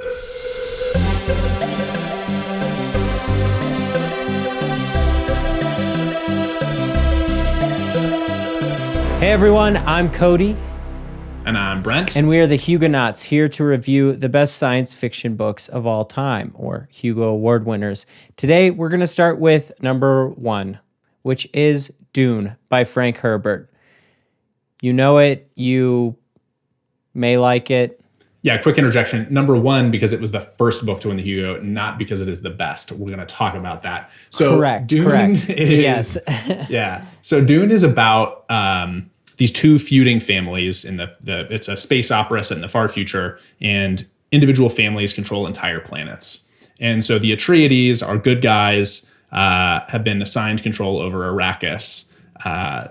Hey everyone, I'm Cody. And I'm Brent. And we are the Hugonauts, here to review the best science fiction books of all time, or Hugo Award winners. Today, we're going to start with number 1, which is Dune by Frank Herbert. You know it, you may like it. Yeah, quick interjection. Number 1, because it was the first book to win the Hugo, not because it is the best. We're going to talk about that. So Correct. Dune is, yes. Yeah. So Dune is about these two feuding families in it's a space opera set in the far future, and individual families control entire planets. And so the Atreides are good guys, have been assigned control over Arrakis,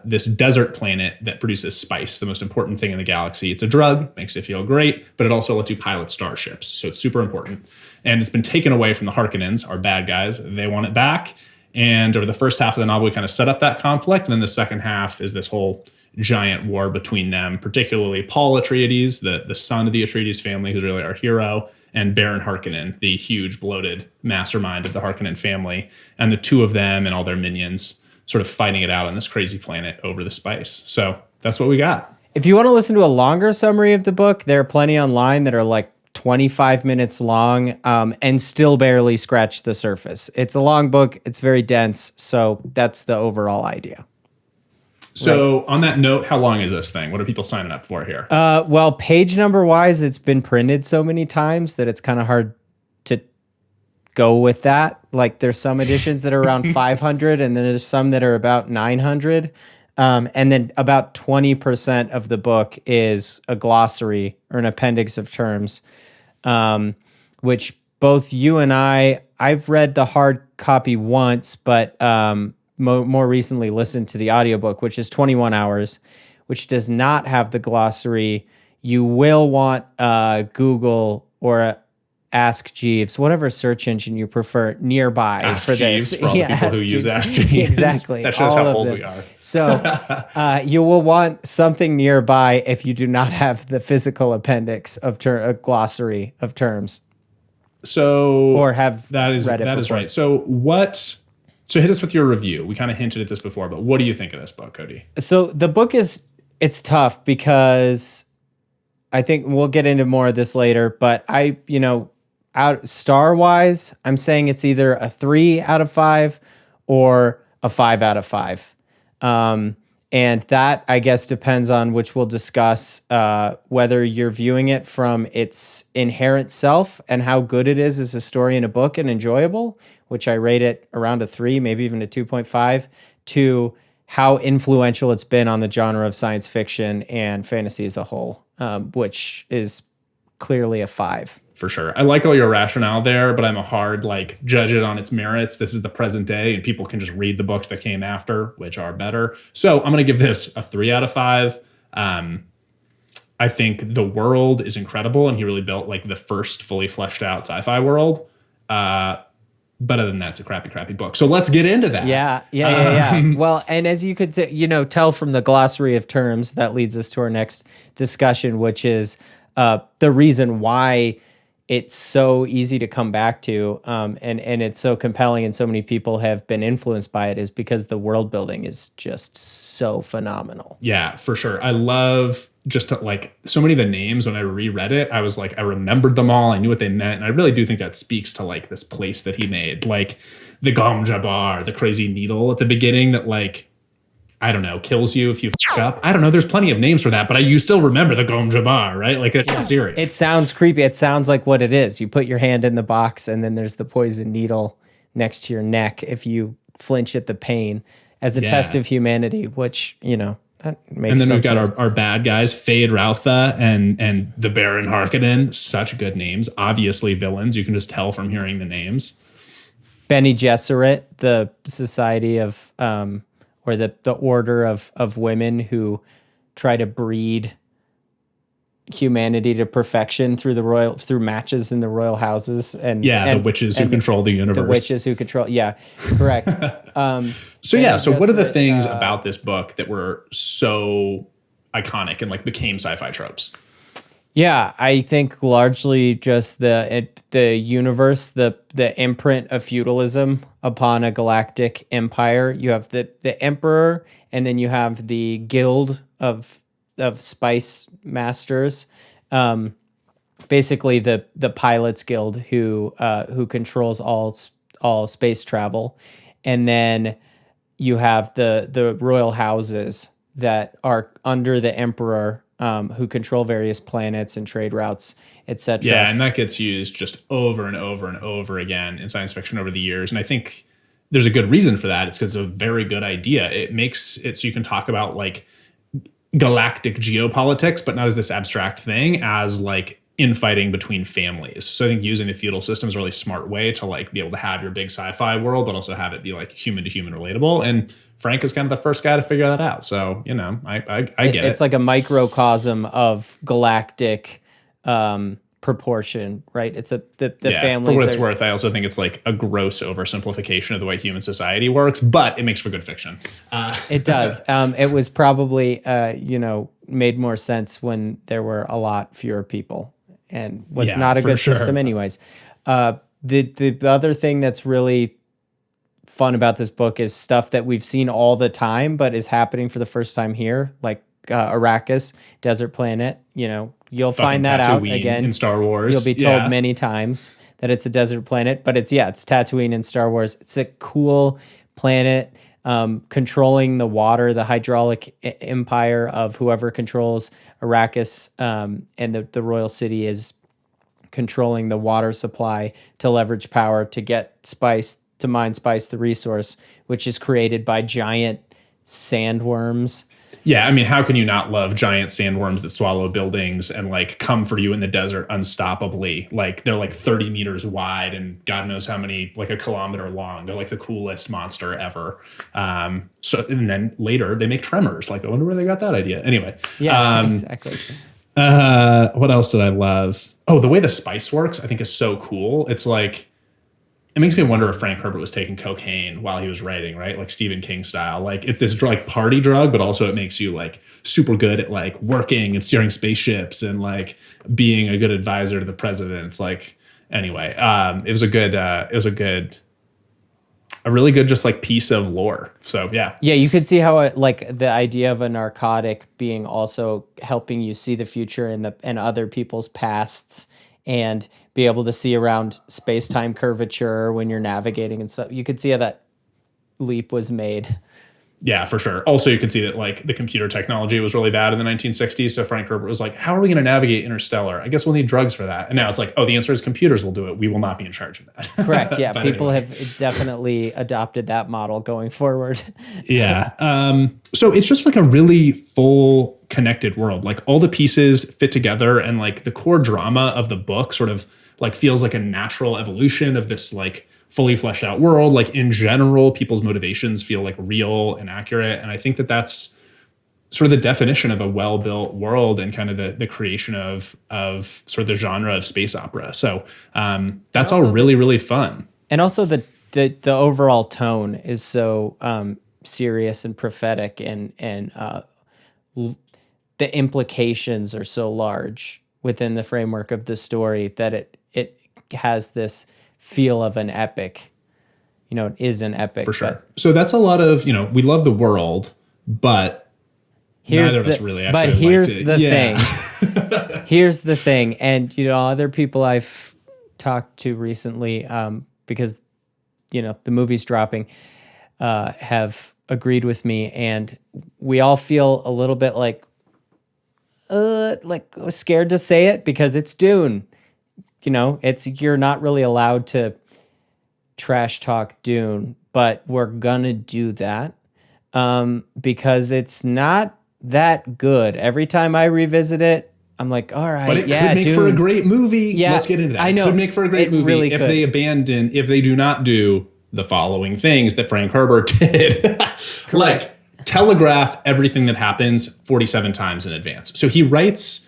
this desert planet that produces spice, the most important thing in the galaxy. It's a drug, makes you feel great, but it also lets you pilot starships. So it's super important. And it's been taken away from the Harkonnens, our bad guys. They want it back. And over the first half of the novel, we kind of set up that conflict. And then the second half is this whole giant war between them, particularly Paul Atreides, the son of the Atreides family, who's really our hero, and Baron Harkonnen, the huge bloated mastermind of the Harkonnen family. And the two of them and all their minions sort of fighting it out on this crazy planet over the spice. So that's what we got. If you want to listen to a longer summary of the book, there are plenty online that are like 25 minutes long and still barely scratch the surface. It's a long book. It's very dense. So that's the overall idea. So right. On that note, how long is this thing? What are people signing up for here? Well, page number wise, it's been printed so many times that it's kind of hard to go with that. Like there's some editions that are around 500 and then there's some that are about 900. And then about 20% of the book is a glossary or an appendix of terms, which both you and I've read the hard copy once, but more recently listened to the audiobook, which is 21 hours, which does not have the glossary. You will want Google or Ask Jeeves, whatever search engine you prefer nearby Ask for Jeeves, this. for all the people who use Ask Jeeves. Exactly. That shows how old we are. So you will want something nearby if you do not have the physical appendix of a glossary of terms. So or have that is read it that before. is right. So hit us with your review. We kind of hinted at this before, but what do you think of this book, Cody? So the book it's tough because I think we'll get into more of this later, but out star wise, I'm saying it's either a 3 out of 5 or a 5 out of 5. And that, I guess, depends on which we'll discuss, whether you're viewing it from its inherent self and how good it is as a story in a book and enjoyable, which I rate it around a 3, maybe even a 2.5, to how influential it's been on the genre of science fiction and fantasy as a whole, which is clearly a 5. For sure. I like all your rationale there, but I'm a hard, judge it on its merits. This is the present day, and people can just read the books that came after, which are better. So I'm going to give this a 3 out of 5. I think the world is incredible, and he really built, the first fully fleshed out sci-fi world. But other than that, it's a crappy book. So let's get into that. Yeah. Well, and as you could tell from the glossary of terms, that leads us to our next discussion, which is the reason why it's so easy to come back to, and it's so compelling and so many people have been influenced by it, is because the world building is just so phenomenal. Yeah, for sure. I love just so many of the names. When I reread it, I was I remembered them all. I knew what they meant. And I really do think that speaks to this place that he made, the Gom Jabbar, the crazy needle at the beginning that I don't know, kills you if you f*** up. I don't know. There's plenty of names for that, but you still remember the Gom Jabbar, right? It's serious. It sounds creepy. It sounds like what it is. You put your hand in the box and then there's the poison needle next to your neck if you flinch at the pain as a test of humanity, which, that makes sense. And then we've got our bad guys, Fade Rautha and the Baron Harkonnen. Such good names. Obviously villains. You can just tell from hearing the names. Bene Gesserit, the society of... or the order of women who try to breed humanity to perfection through matches in the royal houses and the witches who control the universe. The witches who control, correct. So what are the things about this book that were so iconic and became sci-fi tropes? Yeah, I think largely just the universe, the imprint of feudalism upon a galactic empire. You have the emperor, and then you have the guild of spice masters. Um, Basically, the pilots guild who controls all space travel, and then you have the royal houses that are under the emperor, who control various planets and trade routes, Yeah, etc. and that gets used just over and over and over again in science fiction over the years. And I think there's a good reason for that. It's because it's a very good idea. It makes it so you can talk about like galactic geopolitics, but not as this abstract thing, as like infighting between families. So I think using the feudal system is a really smart way to like be able to have your big sci-fi world, but also have it be like human to human relatable. And Frank is kind of the first guy to figure that out. So, you know, I get It's it. like a microcosm of galactic proportion, right? It's the Yeah, families for what it's are, worth, I also think it's like a gross oversimplification of the way human society works, but it makes for good fiction. It does. It was probably made more sense when there were a lot fewer people, and was Yeah, not a for good sure. system anyways. The other thing that's really fun about this book is stuff that we've seen all the time, but is happening for the first time here, like Arrakis, desert planet. You'll Fucking find that out Tatooine again in Star Wars. You'll be told many times that it's a desert planet, but it's Tatooine in Star Wars. It's a cool planet, controlling the water, the hydraulic empire of whoever controls Arrakis, and the royal city is controlling the water supply to leverage power to get spice, to mine spice, the resource, which is created by giant sandworms. Yeah, I mean, how can you not love giant sandworms that swallow buildings and like come for you in the desert unstoppably? Like they're like 30 meters wide and God knows how many, like a kilometer long. They're like the coolest monster ever. So and then later they make tremors. Like I wonder where they got that idea. Anyway, Yeah, exactly. what else did I love? Oh, the way the spice works, I think is so cool. It's like it makes me wonder if Frank Herbert was taking cocaine while he was writing, right? Like Stephen King style. Like it's this like party drug, but also it makes you like super good at like working and steering spaceships and like being a good advisor to the president. It's like anyway, it was a really good just like piece of lore. So yeah. Yeah, you could see how like the idea of a narcotic being also helping you see the future and other people's pasts, and be able to see around space-time curvature when you're navigating and stuff. You could see how that leap was made. Yeah, for sure. Also, you could see that like the computer technology was really bad in the 1960s. So Frank Herbert was like, how are we going to navigate Interstellar? I guess we'll need drugs for that. And now it's like, oh, the answer is computers will do it. We will not be in charge of that. Correct. Yeah, people anyway. have definitely adopted that model going forward. Yeah. So it's just like a really full connected world. Like all the pieces fit together, and like the core drama of the book sort of like feels like a natural evolution of this like fully fleshed out world. Like in general, people's motivations feel like real and accurate. And I think that that's sort of the definition of a well-built world and kind of the creation of sort of the genre of space opera. So that's all really, really fun. And also the overall tone is so serious and prophetic, and the implications are so large within the framework of the story that it has this feel of an epic. It is an epic. For sure. So that's a lot of, we love the world, but neither of us really actually But here's liked it. the Yeah. thing. Here's the thing. And, other people I've talked to recently, because, the movie's dropping, have agreed with me. And we all feel a little bit like scared to say it because it's Dune. You're not really allowed to trash talk Dune, but we're gonna do that because it's not that good. Every time I revisit it, I'm like, all right, But it yeah, could make Dune. for a great movie. Yeah, Let's get into that. I know. It could make for a great It movie really if could. if they do not do the following things that Frank Herbert did. Like telegraph everything that happens 47 times in advance. So he puts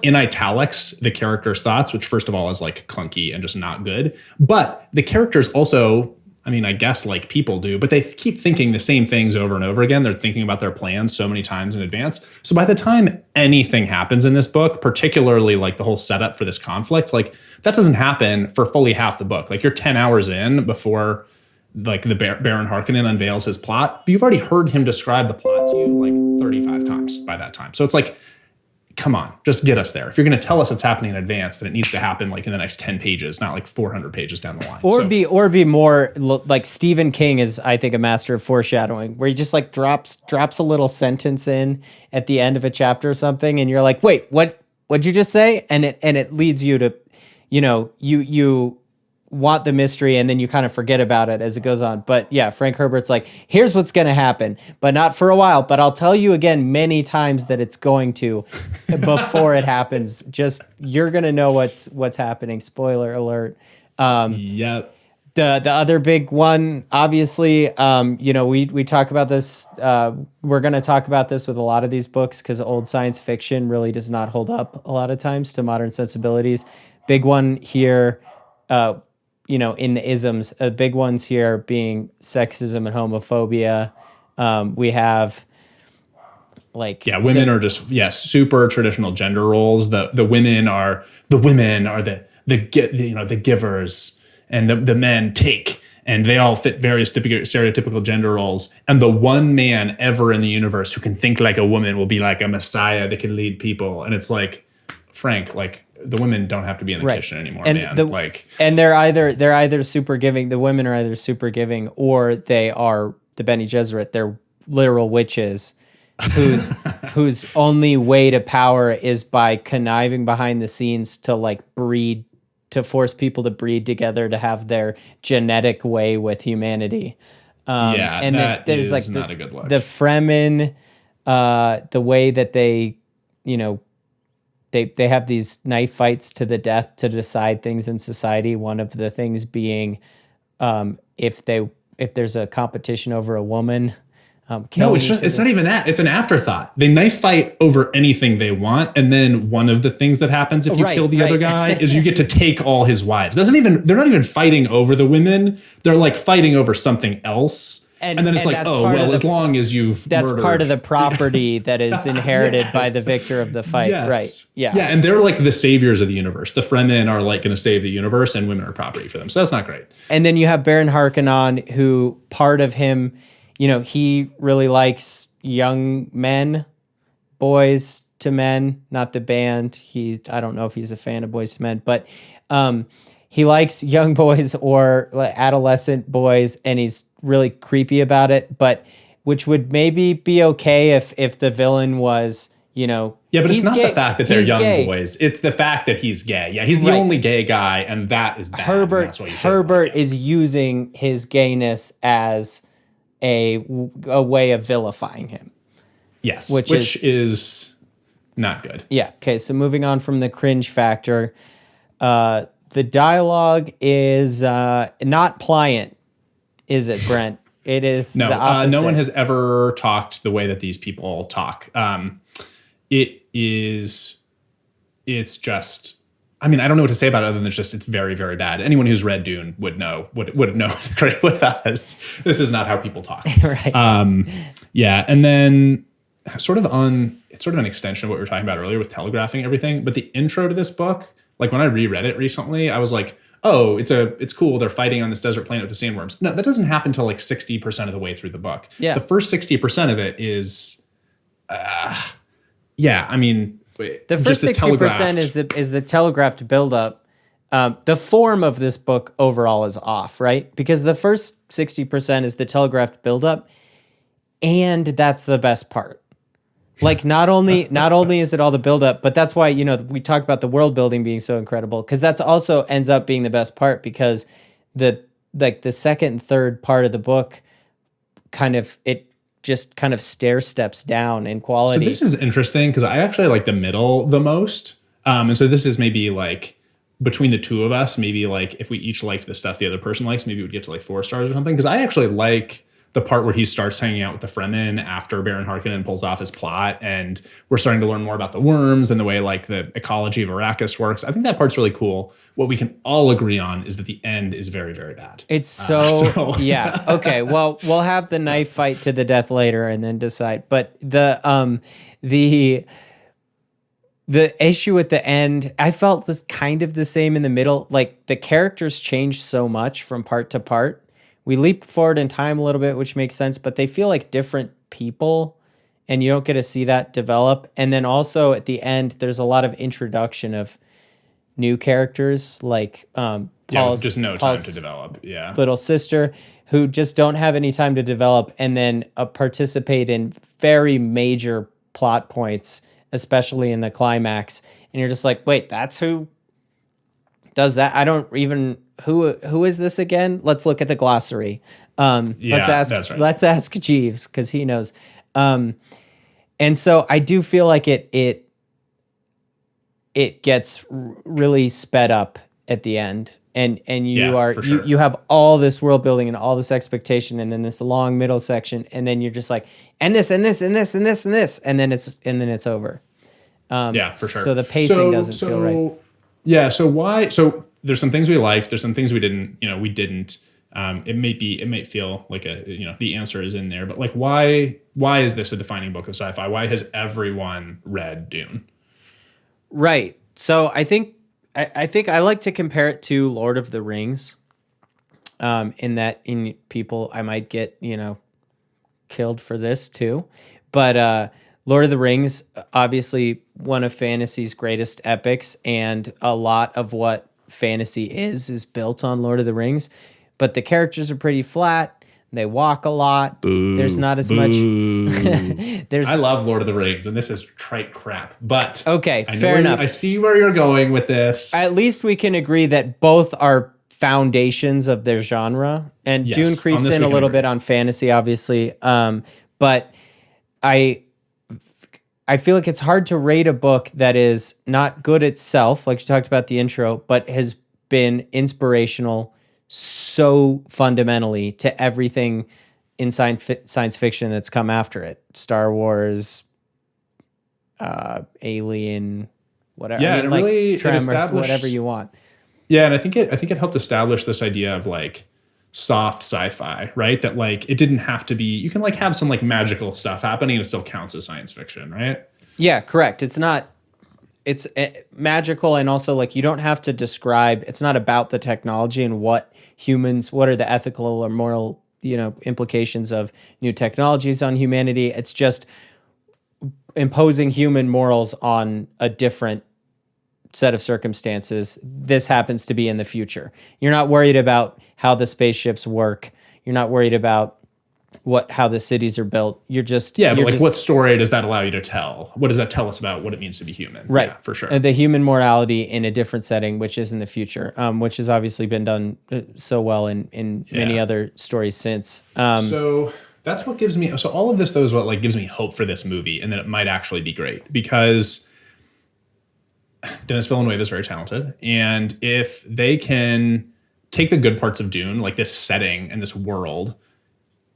in italics the character's thoughts, which first of all is like clunky and just not good. But the characters also I mean, I guess like people do, but they keep thinking the same things over and over again. They're thinking about their plans so many times in advance. So by the time anything happens in this book, particularly like the whole setup for this conflict, like that doesn't happen for fully half the book. Like you're 10 hours in before like the Baron Harkonnen unveils his plot, but you've already heard him describe the plot to you like 35 times by that time. So it's like, come on, just get us there. If you're going to tell us it's happening in advance, then it needs to happen like in the next 10 pages, not like 400 pages down the line. Or be more like Stephen King is, I think, a master of foreshadowing, where he just like drops a little sentence in at the end of a chapter or something, and you're like, wait, what'd you just say? And it leads you to, you want the mystery and then you kind of forget about it as it goes on. But yeah, Frank Herbert's like, here's what's going to happen, but not for a while. But I'll tell you again many times that it's going to before it happens. Just you're going to know what's happening. Spoiler alert. Yep. The other big one, obviously, we talk about this. We're going to talk about this with a lot of these books because old science fiction really does not hold up a lot of times to modern sensibilities. Big one here, in the isms, big ones here being sexism and homophobia. We have women are just super traditional gender roles. The women are the givers, and the men take, and they all fit various stereotypical gender roles. And the one man ever in the universe who can think like a woman will be like a messiah that can lead people. And it's like, Frank, like, the women don't have to be in the kitchen anymore, and man. And they're either super giving. The women are either super giving, or they are the Bene Gesserit. They're literal witches, whose only way to power is by conniving behind the scenes to like breed, to force people to breed together to have their genetic way with humanity. And there's like not a good look. The Fremen, the way that they, They have these knife fights to the death to decide things in society. One of the things being, if there's a competition over a woman. No, it's not even that. It's an afterthought. They knife fight over anything they want, and then one of the things that happens if you kill the other guy is you get to take all his wives. They're not even fighting over the women. They're like fighting over something else. And then it's like, as long as you've murdered. Part of the property that is inherited by the victor of the fight. Yes. Right. Yeah. Yeah. And they're like the saviors of the universe. The Fremen are like going to save the universe, and women are property for them. So that's not great. And then you have Baron Harkonnen, who part of him, he really likes young men, boys to men, not the band. I don't know if he's a fan of Boys to Men, but he likes young boys or adolescent boys, and he's really creepy about it, but which would maybe be okay if the villain was, but it's not the fact that they're young boys. It's the fact that he's gay. Yeah, he's the only gay guy, and that is bad. Herbert is using his gayness as a way of vilifying him. Yes, which is not good. Yeah. Okay. So moving on from the cringe factor, the dialogue is not pliant. Is it, Brent? It is the opposite. No one has ever talked the way that these people talk. It's just, I mean, I don't know what to say about it other than it's very, very bad. Anyone who's read Dune would know what with us. This is not how people talk. Right. And then sort of an extension of what we were talking about earlier with telegraphing everything. But the intro to this book, like when I reread it recently, I was like, oh, it's cool. They're fighting on this desert planet with the sandworms. No, that doesn't happen until like 60% of the way through the book. Yeah. The first 60% of it is, the first 60% is the telegraphed buildup. The form of this book overall is off, right? Because the first 60% is the telegraphed buildup, and that's the best part. Like not only is it all the buildup, but that's why we talk about the world building being so incredible, because that's also ends up being the best part, because the second and third part of the book just kind of stair steps down in quality. So this is interesting because I actually like the middle the most, and so this is maybe like between the two of us, maybe like if we each liked the stuff the other person likes, maybe we'd get to like 4 stars or something. Because I actually like the part where he starts hanging out with the Fremen after Baron Harkonnen pulls off his plot, and we're starting to learn more about the worms and the way like the ecology of Arrakis works. I think that part's really cool. What we can all agree on is that the end is very, very bad. It's so yeah. Okay. Well, we'll have the knife fight to the death later and then decide. But the issue at the end, I felt this kind of the same in the middle. Like the characters change so much from part to part. We leap forward in time a little bit, which makes sense, but they feel like different people and you don't get to see that develop. And then also at the end, there's a lot of introduction of new characters like Paul's, just no time to develop. Yeah. Little sister who just don't have any time to develop and then participate in very major plot points, especially in the climax. And you're just like, wait, that's who does that? I don't even, who is this again? Let's look at the glossary. Let's ask Jeeves because he knows. And so I do feel like it gets really sped up at the end, and you have all this world building and all this expectation, and then this long middle section, and then you're just like, and this and this and this and this and this, and then it's over. For sure. So the pacing doesn't feel right. Yeah. So why? So there's some things we liked. There's some things we didn't. We didn't. It might feel like the answer is in there, but like why is this a defining book of sci-fi? Why has everyone read Dune? Right. So I think I like to compare it to Lord of the Rings. In people I might get, killed for this too. But Lord of the Rings, obviously one of fantasy's greatest epics, and a lot of what fantasy is built on Lord of the Rings. But the characters are pretty flat. They walk a lot. Boo, there's not as much. I love Lord of the Rings, and this is trite crap. But okay, fair enough. I see where you're going with this. At least we can agree that both are foundations of their genre, and yes, Dune creeps in a little bit on fantasy, obviously. But I feel like it's hard to rate a book that is not good itself, like you talked about the intro, but has been inspirational so fundamentally to everything in science fiction that's come after it. Star Wars, Alien, whatever. Yeah, really Tremors, whatever you want. Yeah, and I think it helped establish this idea of like soft sci-fi, right? That like it didn't have to be. You can like have some like magical stuff happening, and it still counts as science fiction, right? Yeah, correct. It's not. It's magical, and also like you don't have to describe. It's not about the technology and what are the ethical or moral, implications of new technologies on humanity. It's just imposing human morals on a different set of circumstances. This happens to be in the future. You're not worried about how the spaceships work. You're not worried about how the cities are built. You're just what story does that allow you to tell? What does that tell us about what it means to be human? Right, yeah, for sure. The human morality in a different setting, which is in the future, which has obviously been done so well in many other stories since. So that's what gives me. So all of this though is what like gives me hope for this movie, and that it might actually be great because Denis Villeneuve is very talented, and if they can take the good parts of Dune, like this setting and this world,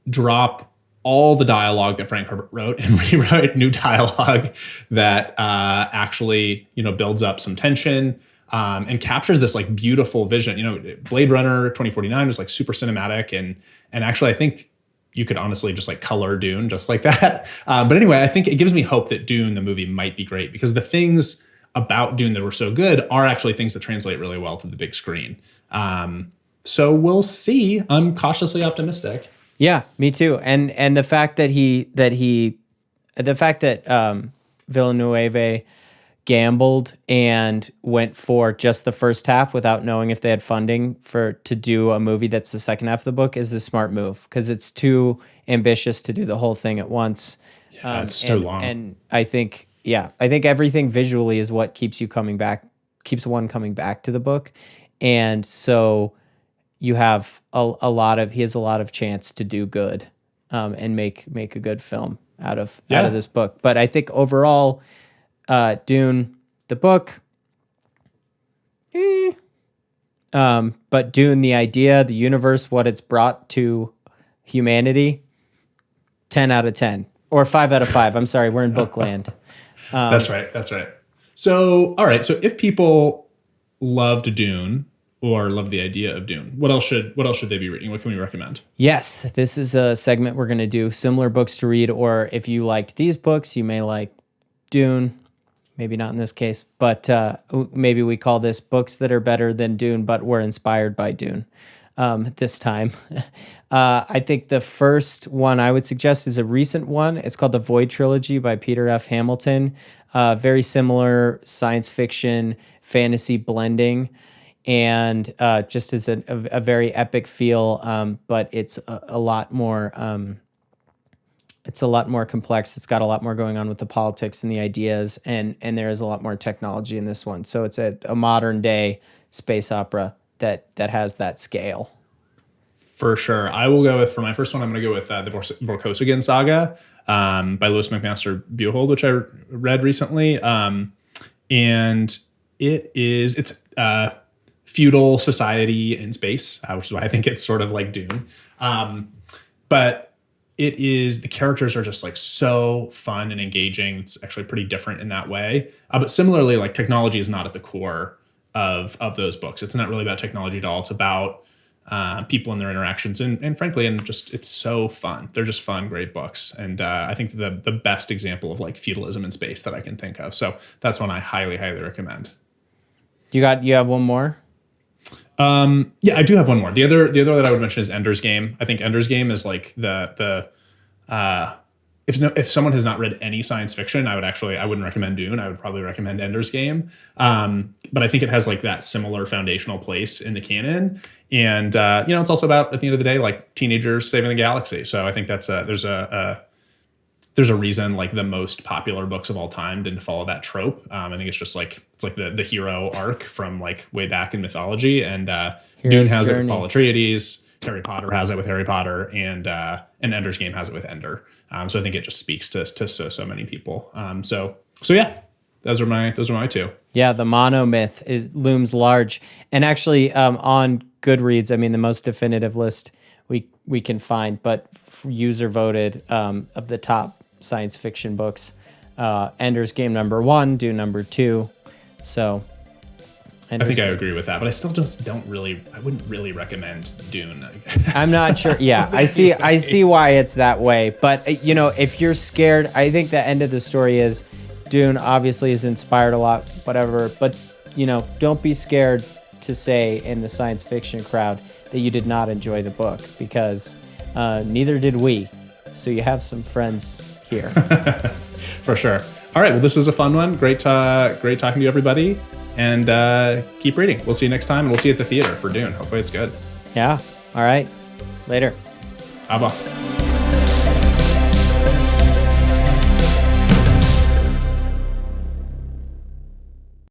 drop all the dialogue that Frank Herbert wrote and rewrite new dialogue that actually, builds up some tension and captures this like beautiful vision. Blade Runner 2049 was like super cinematic, and actually I think you could honestly just like color Dune just like that. But anyway, I think it gives me hope that Dune, the movie, might be great because the things about Dune that were so good are actually things that translate really well to the big screen. So we'll see. I'm cautiously optimistic. Yeah, me too. And the fact that Villeneuve gambled and went for just the first half without knowing if they had funding to do a movie that's the second half of the book is a smart move because it's too ambitious to do the whole thing at once. Yeah, it's too long. And I think everything visually is what keeps one coming back to the book. And so you have he has a lot of chance to do good and make a good film out of this book. But I think overall, Dune, the book, but Dune, the idea, the universe, what it's brought to humanity, 10 out of 10 or 5 out of 5. I'm sorry. We're in book land. That's right. So, all right. So if people loved Dune or love the idea of Dune, what else should they be reading? What can we recommend? Yes, this is a segment we're going to do similar books to read, or if you liked these books, you may like Dune. Maybe not in this case, but maybe we call this books that are better than Dune, but were inspired by Dune this time. I think the first one I would suggest is a recent one. It's called The Void Trilogy by Peter F. Hamilton. Very similar science fiction, fantasy blending, and just as a very epic feel, but it's a lot more... it's a lot more complex. It's got a lot more going on with the politics and the ideas, and there is a lot more technology in this one. So it's a modern day space opera that has that scale. For sure. I will go with, for my first one, I'm going to go with the Vorkosigan Saga by Louis McMaster Buchholz, which I read recently. And it's feudal society in space, which is why I think it's sort of like Dune. But the characters are just like so fun and engaging. It's actually pretty different in that way. But similarly, like technology is not at the core of those books. It's not really about technology at all. It's about people and their interactions. And frankly, it's so fun. They're just fun, great books. And I think the best example of like feudalism in space that I can think of. So that's one I highly, highly recommend. You have one more? Yeah, I do have one more. The other that I would mention is Ender's Game. I think Ender's Game is like if someone has not read any science fiction, I wouldn't recommend Dune. I would probably recommend Ender's Game. But I think it has like that similar foundational place in the canon. And, it's also about, at the end of the day, like teenagers saving the galaxy. So I think there's a reason like the most popular books of all time didn't follow that trope. I think it's just like, it's like the hero arc from like way back in mythology. And Dune has it with Paul Atreides, Harry Potter has it with Harry Potter, and Ender's Game has it with Ender. So I think it just speaks to so many people. So yeah, those are my two. Yeah, the monomyth looms large. And actually on Goodreads, I mean, the most definitive list we can find, but user voted of the top science fiction books, Ender's Game number 1, Dune number 2. So I think I agree with that, but I still just I wouldn't really recommend Dune, I guess. I'm not sure. Yeah, I see why it's that way. But, if you're scared, I think the end of the story is Dune obviously is inspired a lot, whatever. But, don't be scared to say in the science fiction crowd that you did not enjoy the book, because neither did we. So you have some friends here. For sure. All right. Well, this was a fun one. Great talking to you, everybody. And keep reading. We'll see you next time. And we'll see you at the theater for Dune. Hopefully it's good. Yeah. All right. Later. Au revoir.